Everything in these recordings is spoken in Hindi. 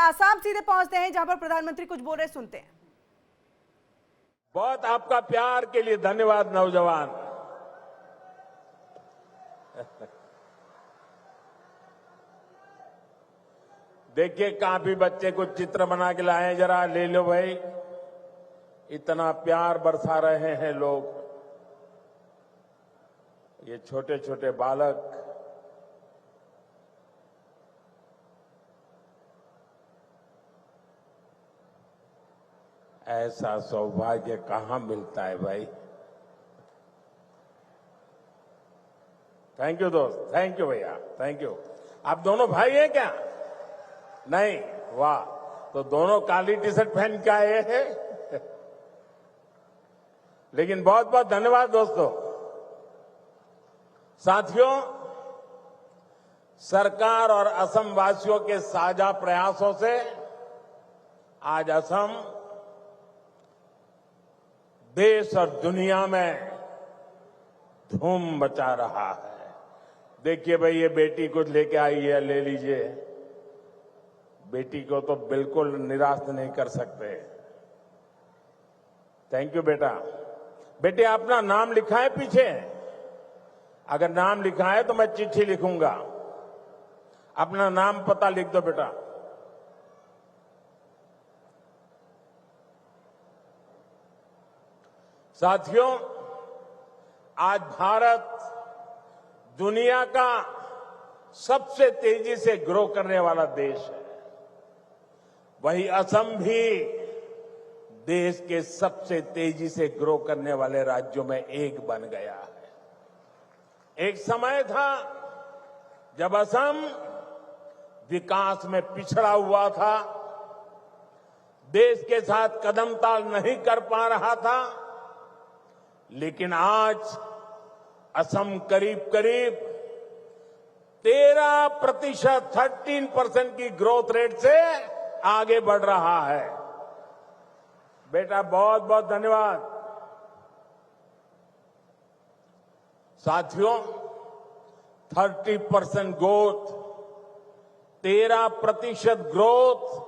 आसाम सीधे पहुंचते हैं जहां पर प्रधानमंत्री कुछ बोल रहे, सुनते हैं। बहुत आपका प्यार के लिए धन्यवाद नौजवान। देखिए काफी बच्चे कुछ चित्र बना के लाए, जरा ले लो भाई। इतना प्यार बरसा रहे हैं लोग, ये छोटे छोटे बालक। ऐसा सौभाग्य कहां मिलता है भाई। थैंक यू दोस्त, थैंक यू भैया, थैंक यू। आप दोनों भाई हैं क्या? नहीं? वाह, तो दोनों काली टी शर्ट पहन के आए हैं। लेकिन बहुत बहुत धन्यवाद दोस्तों। साथियों, सरकार और असम वासियों के साझा प्रयासों से आज असम देश और दुनिया में धूम मचा रहा है। देखिए भाई, ये बेटी कुछ लेके आई है, ले लीजिए। बेटी को तो बिल्कुल निराश नहीं कर सकते। थैंक यू बेटा। बेटे, अपना नाम लिखा है पीछे? अगर नाम लिखा है तो मैं चिट्ठी लिखूंगा। अपना नाम पता लिख दो बेटा। साथियों, आज भारत दुनिया का सबसे तेजी से ग्रो करने वाला देश है। वहीं असम भी देश के सबसे तेजी से ग्रो करने वाले राज्यों में एक बन गया है। एक समय था जब असम विकास में पिछड़ा हुआ था, देश के साथ कदम ताल नहीं कर पा रहा था, लेकिन आज असम करीब करीब 13% की ग्रोथ रेट से आगे बढ़ रहा है। बेटा, बहुत बहुत धन्यवाद। साथियों, 30% ग्रोथ, 13% ग्रोथ,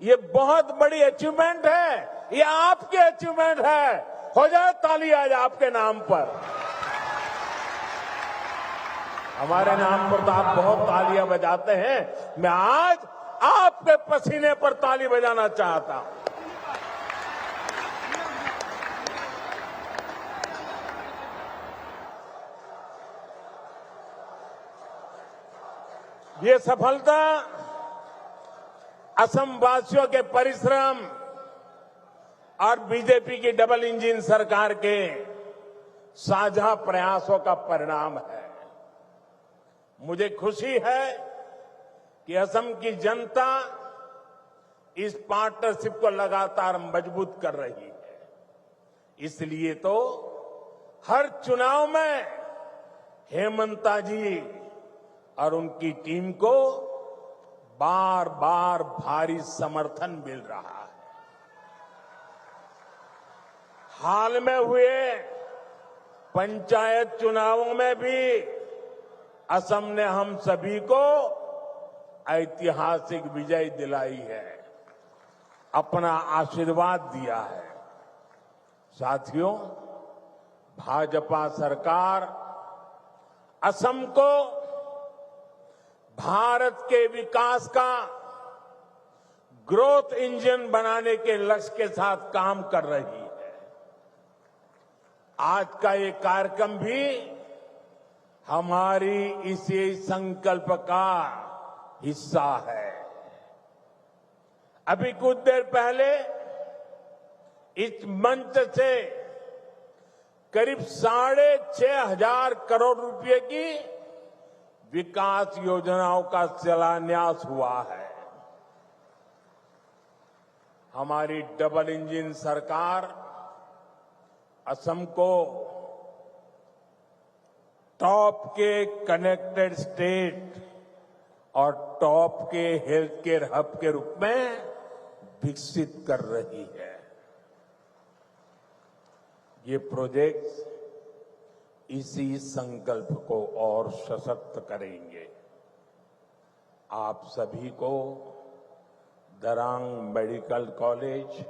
ये बहुत बड़ी अचीवमेंट है। ये आपकी अचीवमेंट है। हो जाए ताली आज आपके नाम पर। हमारे नाम पर तो आप बहुत तालियां बजाते हैं। मैं आज आपके पसीने पर ताली बजाना चाहता हूं। ये सफलता असम वासियों के परिश्रम और बीजेपी की डबल इंजन सरकार के साझा प्रयासों का परिणाम है। मुझे खुशी है कि असम की जनता इस पार्टनरशिप को लगातार मजबूत कर रही है। इसलिए तो हर चुनाव में हेमंता जी और उनकी टीम को बार बार भारी समर्थन मिल रहा है। हाल में हुए पंचायत चुनावों में भी असम ने हम सभी को ऐतिहासिक विजय दिलाई है, अपना आशीर्वाद दिया है। साथियों, भाजपा सरकार असम को भारत के विकास का ग्रोथ इंजन बनाने के लक्ष्य के साथ काम कर रही है। आज का ये कार्यक्रम भी हमारी इसी संकल्प का हिस्सा है। अभी कुछ देर पहले इस मंच से करीब 6,500 करोड़ रुपए की विकास योजनाओं का शिलान्यास हुआ है। हमारी डबल इंजन सरकार असम को टॉप के कनेक्टेड स्टेट और टॉप के हेल्थ केयर हब के रूप में विकसित कर रही है। ये प्रोजेक्ट्स इसी संकल्प को और सशक्त करेंगे। आप सभी को दरांग मेडिकल कॉलेज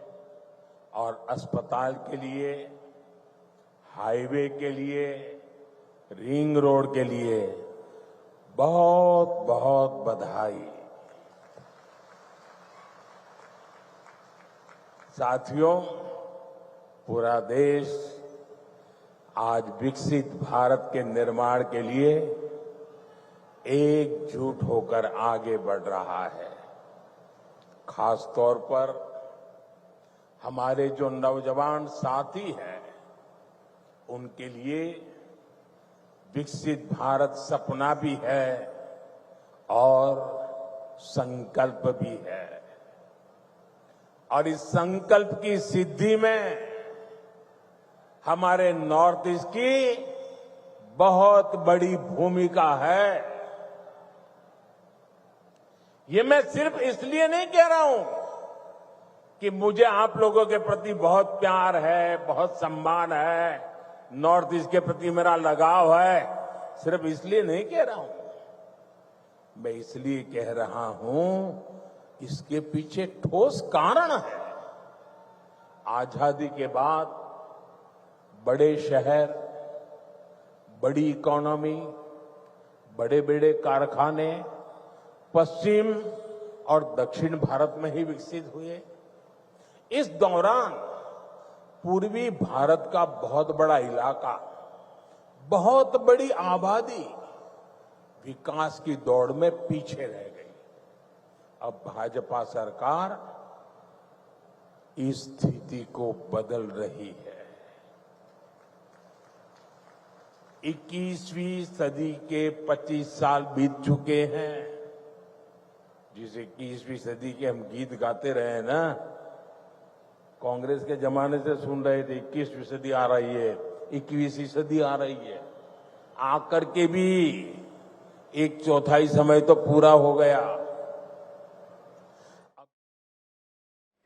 और अस्पताल के लिए, हाईवे के लिए, रिंग रोड के लिए बहुत बहुत बधाई। साथियों, पूरा देश आज विकसित भारत के निर्माण के लिए एकजुट होकर आगे बढ़ रहा है। खास तौर पर हमारे जो नौजवान साथी हैं, उनके लिए विकसित भारत सपना भी है और संकल्प भी है। और इस संकल्प की सिद्धि में हमारे नॉर्थ ईस्ट की बहुत बड़ी भूमिका है। ये मैं सिर्फ इसलिए नहीं कह रहा हूं कि मुझे आप लोगों के प्रति बहुत प्यार है, बहुत सम्मान है, नॉर्थ ईस्ट के प्रति मेरा लगाव है, सिर्फ इसलिए नहीं कह रहा हूं। मैं इसलिए कह रहा हूं, इसके पीछे ठोस कारण है। आजादी के बाद बड़े शहर, बड़ी इकोनॉमी, बड़े बड़े कारखाने पश्चिम और दक्षिण भारत में ही विकसित हुए। इस दौरान पूर्वी भारत का बहुत बड़ा इलाका, बहुत बड़ी आबादी विकास की दौड़ में पीछे रह गई। अब भाजपा सरकार इस स्थिति को बदल रही है। 21वीं सदी के 25 साल बीत चुके हैं। जिस 21वीं सदी के हम गीत गाते रहे ना, कांग्रेस के जमाने से सुन रहे थे 21वीं सदी आ रही है, 21वीं सदी आ रही है। आकर के भी 1/4 समय तो पूरा हो गया।